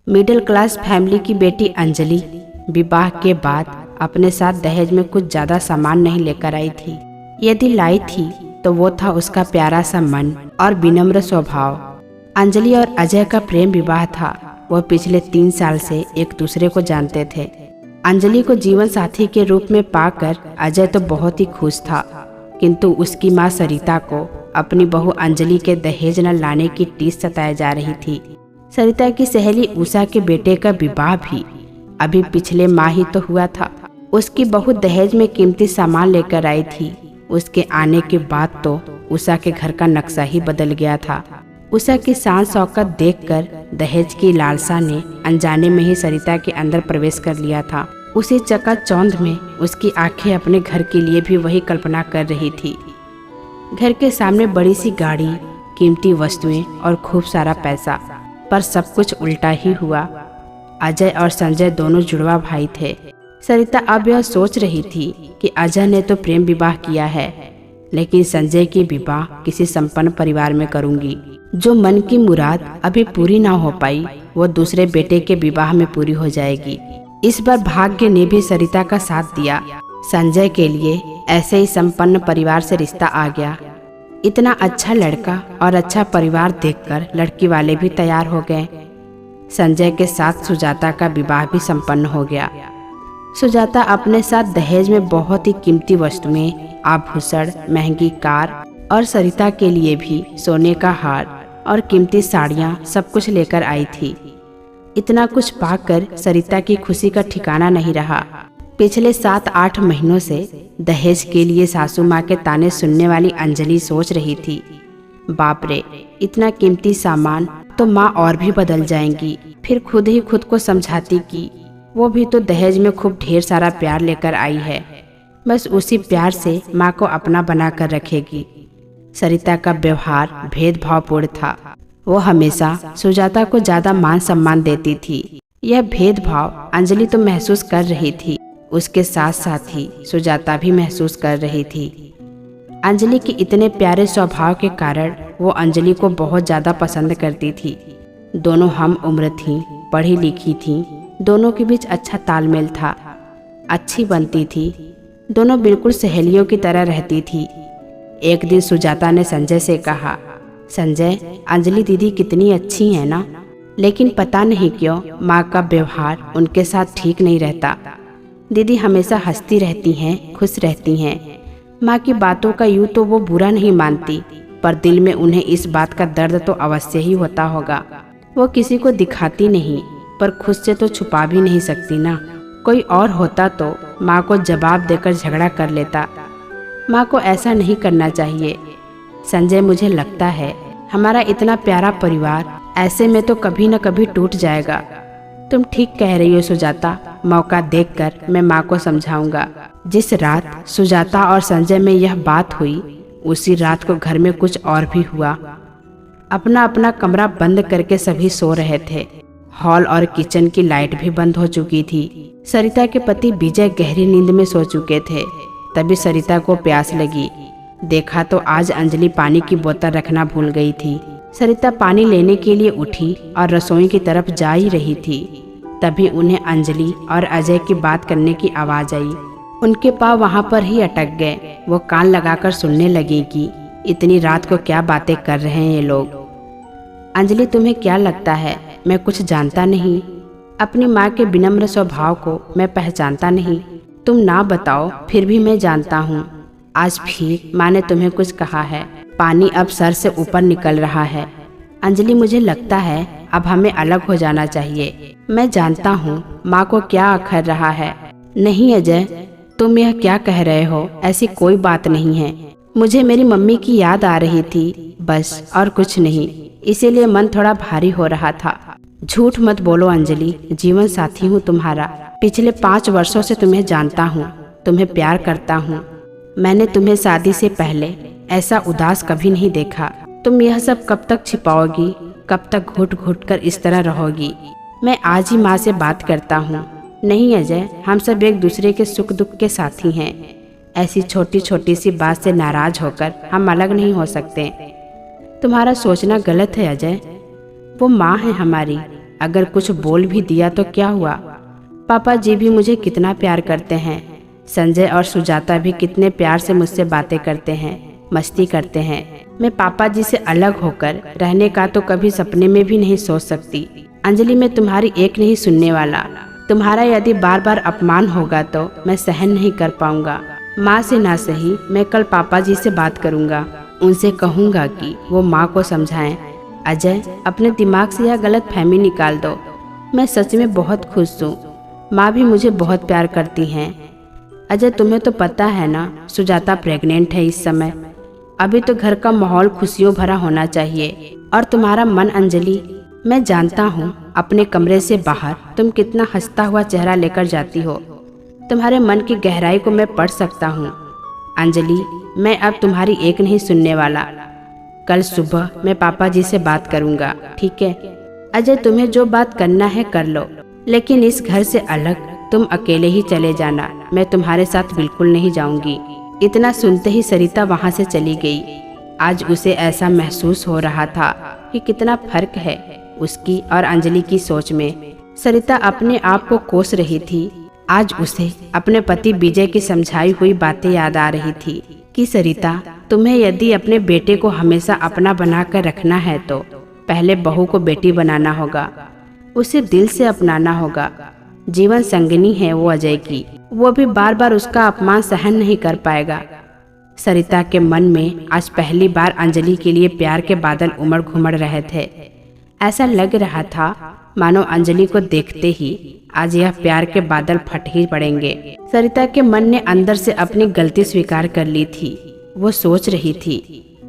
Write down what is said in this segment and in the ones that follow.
Middle class family की बेटी अंजलि विवाह के बाद अपने साथ दहेज में कुछ ज़्यादा सामान नहीं लेकर आई थी। यदि लाई थी तो वो था उसका प्यारा सा मन और विनम्र स्वभाव। अंजलि और अजय का प्रेम विवाह था। वह पिछले 3 साल से एक दूसरे को जानते थे। अंजलि को जीवन साथी के रूप में पाकर अजय तो बहुत ही खुश था, किंतु उसकी माँ सरिता को अपनी बहू अंजलि के दहेज न लाने की टीस सताई जा रही थी। सरिता की सहेली उषा के बेटे का विवाह भी अभी पिछले माह ही तो हुआ था। उसकी बहू दहेज में कीमती सामान लेकर आई थी। उसके आने के बाद तो उषा के घर का नक्शा ही बदल गया था। उषा की शान शौकत देखकर दहेज की लालसा ने अनजाने में ही सरिता के अंदर प्रवेश कर लिया था। उसी चकाचौंध में उसकी आंखें अपने घर के लिए भी वही कल्पना कर रही थी। घर के सामने बड़ी सी गाड़ी, कीमती वस्तुएं और खूब सारा पैसा, पर सब कुछ उल्टा ही हुआ। अजय और संजय दोनों जुड़वा भाई थे। सरिता अब यह सोच रही थी कि अजय ने तो प्रेम विवाह किया है, लेकिन संजय की विवाह किसी संपन्न परिवार में करूंगी। जो मन की मुराद अभी पूरी ना हो पाई वो दूसरे बेटे के विवाह में पूरी हो जाएगी। इस बार भाग्य ने भी सरिता का साथ दिया। संजय के लिए ऐसे ही संपन्न परिवार से रिश्ता आ गया। इतना अच्छा लड़का और अच्छा परिवार देखकर लड़की वाले भी तैयार हो गए। संजय के साथ सुजाता का विवाह भी संपन्न हो गया। सुजाता अपने साथ दहेज में बहुत ही कीमती वस्तुएं, आभूषण, महंगी कार और सरिता के लिए भी सोने का हार और कीमती साड़ियां सब कुछ लेकर आई थी। इतना कुछ पाकर सरिता की खुशी का ठिकाना नहीं रहा। पिछले 7-8 महीनों से दहेज के लिए सासू माँ के ताने सुनने वाली अंजलि सोच रही थी, बाप रे, इतना कीमती सामान तो माँ और भी बदल जाएंगी। फिर खुद ही खुद को समझाती कि वो भी तो दहेज में खूब ढेर सारा प्यार लेकर आई है, बस उसी प्यार से माँ को अपना बना कर रखेगी। सरिता का व्यवहार भेदभावपूर्ण था। वो हमेशा सुजाता को ज्यादा मान सम्मान देती थी। यह भेदभाव अंजलि तो महसूस कर रही थी, उसके साथ साथ ही सुजाता भी महसूस कर रही थी। अंजलि के इतने प्यारे स्वभाव के कारण वो अंजलि को बहुत ज़्यादा पसंद करती थी। दोनों हम उम्र थीं, पढ़ी लिखी थीं, दोनों के बीच अच्छा तालमेल था, अच्छी बनती थी, दोनों बिल्कुल सहेलियों की तरह रहती थी। एक दिन सुजाता ने संजय से कहा, संजय, अंजलि दीदी कितनी अच्छी है ना, लेकिन पता नहीं क्यों माँ का व्यवहार उनके साथ ठीक नहीं रहता। दीदी हमेशा हंसती रहती हैं, खुश रहती हैं। माँ की बातों का यूँ तो वो बुरा नहीं मानती, पर दिल में उन्हें इस बात का दर्द तो अवश्य ही होता होगा। वो किसी को दिखाती नहीं, पर खुद से तो छुपा भी नहीं सकती ना। कोई और होता तो माँ को जवाब देकर झगड़ा कर लेता। माँ को ऐसा नहीं करना चाहिए। संजय, मुझे लगता है हमारा इतना प्यारा परिवार ऐसे में तो कभी न कभी टूट जाएगा। तुम ठीक कह रही हो सुजाता, मौका देखकर मैं माँ को समझाऊंगा। जिस रात सुजाता और संजय में यह बात हुई, उसी रात को घर में कुछ और भी हुआ। अपना अपना कमरा बंद करके सभी सो रहे थे। हॉल और किचन की लाइट भी बंद हो चुकी थी। सरिता के पति विजय गहरी नींद में सो चुके थे। तभी सरिता को प्यास लगी। देखा तो आज अंजलि पानी की बोतल रखना भूल गई थी। सरिता पानी लेने के लिए उठी और रसोई की तरफ जा ही रही थी। तभी उन्हें अंजलि और अजय की बात करने की आवाज़ आई। उनके पाँव वहाँ पर ही अटक गए। वो कान लगाकर सुनने लगी कि इतनी रात को क्या बातें कर रहे हैं ये लोग। अंजलि, तुम्हें क्या लगता है मैं कुछ जानता नहीं? अपनी माँ के विनम्र स्वभाव को मैं पहचानता नहीं? तुम ना बताओ फिर भी मैं जानता हूँ। आज भी माँ ने तुम्हें कुछ कहा है। पानी अब सर से ऊपर निकल रहा है। अंजलि, मुझे लगता है अब हमें अलग हो जाना चाहिए। मैं जानता हूँ माँ को क्या अखर रहा है। नहीं अजय, तुम यह क्या कह रहे हो? ऐसी कोई बात नहीं है। मुझे मेरी मम्मी की याद आ रही थी, बस और कुछ नहीं। इसीलिए मन थोड़ा भारी हो रहा था। झूठ मत बोलो अंजलि, जीवन साथी हूँ तुम्हारा। पिछले 5 वर्षों से तुम्हें जानता हूँ, तुम्हें प्यार करता हूँ। मैंने तुम्हें शादी से पहले ऐसा उदास कभी नहीं देखा। तुम यह सब कब तक छिपाओगी? कब तक घुट घुट कर इस तरह रहोगी? मैं आज ही माँ से बात करता हूँ। नहीं अजय, हम सब एक दूसरे के सुख दुख के साथी हैं। ऐसी छोटी छोटी सी बात से नाराज होकर हम अलग नहीं हो सकते। तुम्हारा सोचना गलत है अजय। वो माँ है हमारी, अगर कुछ बोल भी दिया तो क्या हुआ? पापा जी भी मुझे कितना प्यार करते हैं। संजय और सुजाता भी कितने प्यार से मुझसे बातें करते हैं, मस्ती करते हैं। मैं पापा जी से अलग होकर रहने का तो कभी सपने में भी नहीं सोच सकती। अंजलि, मैं तुम्हारी एक नहीं सुनने वाला। तुम्हारा यदि बार बार अपमान होगा तो मैं सहन नहीं कर पाऊंगा। माँ से ना सही, मैं कल पापा जी से बात करूंगा। उनसे कहूंगा कि वो माँ को समझाएं। अजय, अपने दिमाग से यह गलतफहमी निकाल दो। मैं सच में बहुत खुश हूँ। माँ भी मुझे बहुत प्यार करती हैं। अजय, तुम्हें तो पता है ना, सुजाता प्रेग्नेंट है इस समय। अभी तो घर का माहौल खुशियों भरा होना चाहिए। और तुम्हारा मन अंजलि, मैं जानता हूँ अपने कमरे से बाहर तुम कितना हंसता हुआ चेहरा लेकर जाती हो। तुम्हारे मन की गहराई को मैं पढ़ सकता हूँ। अंजलि, मैं अब तुम्हारी एक नहीं सुनने वाला। कल सुबह मैं पापा जी से बात करूँगा, ठीक है? अजय, तुम्हें जो बात करना है कर लो, लेकिन इस घर से अलग तुम अकेले ही चले जाना। मैं तुम्हारे साथ बिल्कुल नहीं जाऊंगी। इतना सुनते ही सरिता वहाँ से चली गई। आज उसे ऐसा महसूस हो रहा था कि कितना फर्क है उसकी और अंजलि की सोच में। सरिता अपने आप को कोस रही थी। आज उसे अपने पति विजय की समझाई हुई बातें याद आ रही थी कि सरिता, तुम्हें यदि अपने बेटे को हमेशा अपना बनाकर रखना है तो पहले बहू को बेटी बनाना होगा, उसे दिल से अपनाना होगा। जीवन संगिनी है वो अजय की, वो भी बार बार उसका अपमान सहन नहीं कर पाएगा। सरिता के मन में आज पहली बार अंजलि के लिए प्यार के बादल उमड़ घुमड़ रहे थे। ऐसा लग रहा था मानो अंजलि को देखते ही आज यह प्यार के बादल फट ही पड़ेंगे। सरिता के मन ने अंदर से अपनी गलती स्वीकार कर ली थी। वो सोच रही थी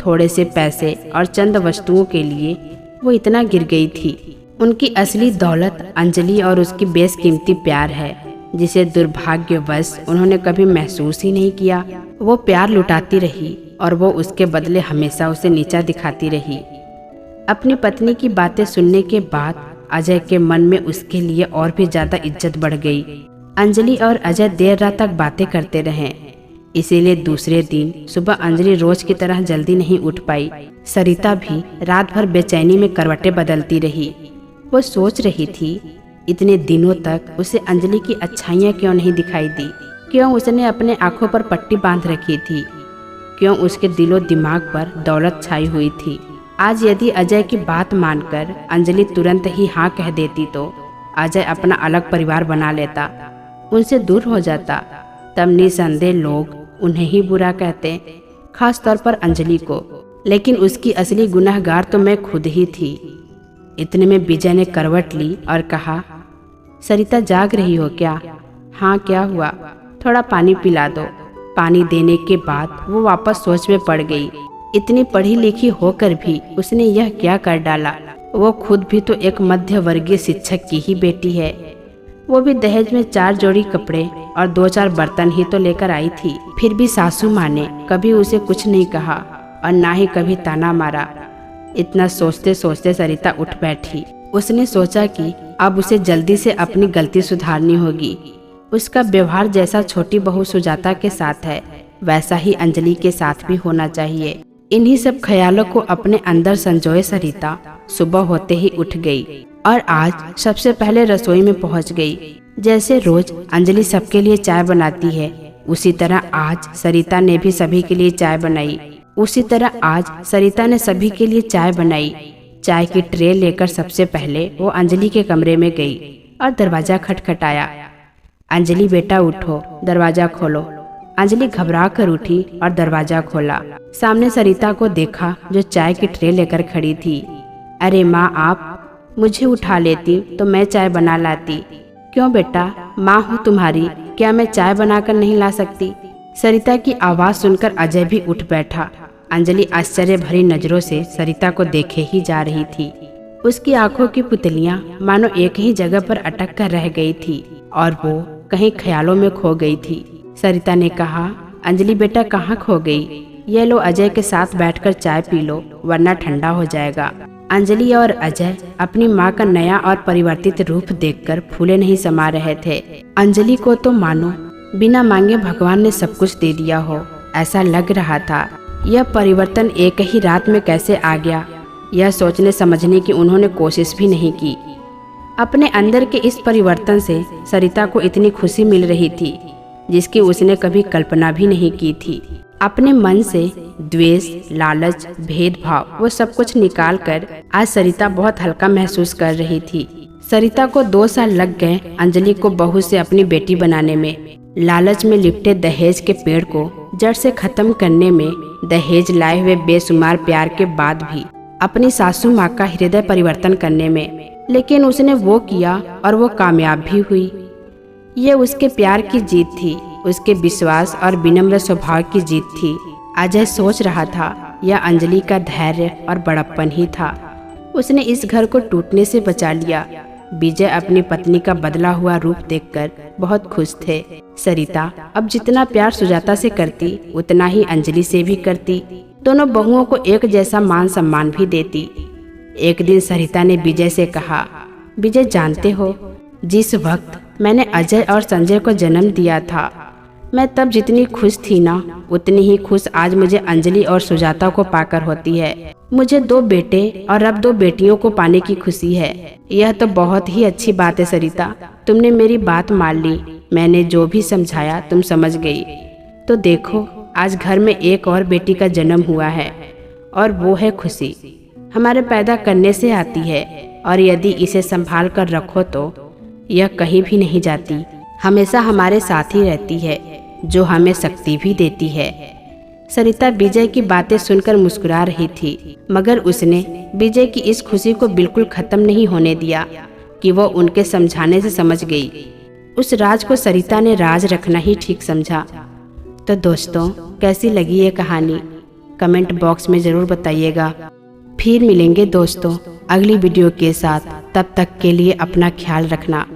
थोड़े से पैसे और चंद वस्तुओं के लिए वो इतना गिर गई थी। उनकी असली दौलत अंजलि और उसकी बेशकीमती प्यार है, जिसे दुर्भाग्यवश उन्होंने कभी महसूस ही नहीं किया। वो प्यार लुटाती रही और वो उसके बदले हमेशा उसे नीचा दिखाती रही। अपनी पत्नी की बातें सुनने के बाद अजय के मन में उसके लिए और भी ज्यादा इज्जत बढ़ गई। अंजलि और अजय देर रात तक बातें करते रहे, इसीलिए दूसरे दिन सुबह अंजलि रोज की तरह जल्दी नहीं उठ पाई। सरिता भी रात भर बेचैनी में करवटें बदलती रही। वो सोच रही थी इतने दिनों तक उसे अंजलि की अच्छाइयाँ क्यों नहीं दिखाई दी, क्यों उसने अपने आंखों पर पट्टी बांध रखी थी, क्यों उसके दिलो दिमाग पर दौलत छाई हुई थी। आज यदि अजय की बात मानकर अंजलि तुरंत ही हाँ कह देती तो अजय अपना अलग परिवार बना लेता, उनसे दूर हो जाता। तब निसंदेह लोग उन्हें ही बुरा कहते, खास तौर पर अंजलि को। लेकिन उसकी असली गुनहगार तो मैं खुद ही थी। इतने में विजय ने करवट ली और कहा, सरिता जाग रही हो क्या? हाँ, क्या हुआ? थोड़ा पानी पिला दो। पानी देने के बाद वो वापस सोच में पड़ गई। इतनी पढ़ी लिखी होकर भी उसने यह क्या कर डाला? वो खुद भी तो एक मध्य वर्गीय शिक्षक की ही बेटी है। वो भी दहेज में 4 जोड़ी कपड़े और 2-4 बर्तन ही तो लेकर आई थी। फिर भी सासू माँ ने कभी उसे कुछ नहीं कहा और ना ही कभी ताना मारा। इतना सोचते सोचते सरिता उठ बैठी। उसने सोचा कि अब उसे जल्दी से अपनी गलती सुधारनी होगी। उसका व्यवहार जैसा छोटी बहू सुजाता के साथ है, वैसा ही अंजलि के साथ भी होना चाहिए। इन्हीं सब ख्यालों को अपने अंदर संजोए सरिता सुबह होते ही उठ गई और आज सबसे पहले रसोई में पहुंच गई। जैसे रोज अंजलि सबके लिए चाय बनाती है, उसी तरह आज सरिता ने भी सभी के लिए चाय बनाई। चाय बनाई। चाय की ट्रे लेकर सबसे पहले वो अंजलि के कमरे में गई और दरवाजा खटखटाया। अंजलि, बेटा उठो, दरवाजा खोलो। अंजलि घबरा कर उठी और दरवाजा खोला। सामने सरिता को देखा जो चाय की ट्रे लेकर खड़ी थी। अरे माँ, आप मुझे उठा लेती तो मैं चाय बना लाती। क्यों बेटा, माँ हूँ तुम्हारी, क्या मैं चाय बनाकर नहीं ला सकती? सरिता की आवाज सुनकर अजय भी उठ बैठा। अंजलि आश्चर्य भरी नजरों से सरिता को देखे ही जा रही थी। उसकी आंखों की पुतलियां मानो एक ही जगह पर अटक कर रह गई थी और वो कहीं ख्यालों में खो गई थी। सरिता ने कहा, अंजलि बेटा कहाँ खो गई? ये लो, अजय के साथ बैठकर चाय पी लो, वरना ठंडा हो जाएगा। अंजलि और अजय अपनी माँ का नया और परिवर्तित रूप देखकर फूले नहीं समा रहे थे। अंजलि को तो मानो बिना मांगे भगवान ने सब कुछ दे दिया हो, ऐसा लग रहा था। यह परिवर्तन एक ही रात में कैसे आ गया, यह सोचने समझने की उन्होंने कोशिश भी नहीं की। अपने अंदर के इस परिवर्तन से सरिता को इतनी खुशी मिल रही थी जिसकी उसने कभी कल्पना भी नहीं की थी। अपने मन से द्वेष, लालच, भेदभाव वो सब कुछ निकाल कर आज सरिता बहुत हल्का महसूस कर रही थी। सरिता को 2 साल लग गए अंजलि को बहू से अपनी बेटी बनाने में। लालच में लिपटे दहेज के पेड़ को जड़ से खत्म करने में, दहेज लाए हुए बेशुमार प्यार के बाद भी अपनी सासू माँ का हृदय परिवर्तन करने में। लेकिन उसने वो किया और वो कामयाब भी हुई। ये उसके प्यार की जीत थी, उसके विश्वास और विनम्र स्वभाव की जीत थी। अजय सोच रहा था यह अंजलि का धैर्य और बड़प्पन ही था। उसने इस घर को टूटने से बचा लिया। विजय अपनी पत्नी का बदला हुआ रूप देखकर बहुत खुश थे। सरिता अब जितना प्यार सुजाता से करती उतना ही अंजलि से भी करती। दोनों बहुओं को एक जैसा मान सम्मान भी देती। एक दिन सरिता ने विजय से कहा, विजय जानते हो, जिस वक्त मैंने अजय और संजय को जन्म दिया था, मैं तब जितनी खुश थी ना, उतनी ही खुश आज मुझे अंजलि और सुजाता को पाकर होती है। मुझे 2 बेटे और अब 2 बेटियों को पाने की खुशी है। यह तो बहुत ही अच्छी बात है सरिता, तुमने मेरी बात मान ली। मैंने जो भी समझाया तुम समझ गई। तो देखो आज घर में एक और बेटी का जन्म हुआ है और वो है खुशी। हमारे पैदा करने से आती है और यदि इसे संभाल कर रखो तो यह कहीं भी नहीं जाती, हमेशा हमारे साथ ही रहती है, जो हमें शक्ति भी देती है। सरिता विजय की बातें सुनकर मुस्कुरा रही थी, मगर उसने विजय की इस खुशी को बिल्कुल खत्म नहीं होने दिया कि वो उनके समझाने से समझ गई। उस राज को सरिता ने राज रखना ही ठीक समझा। तो दोस्तों, कैसी लगी ये कहानी कमेंट बॉक्स में ज़रूर बताइएगा। फिर मिलेंगे दोस्तों अगली वीडियो के साथ। तब तक के लिए अपना ख्याल रखना।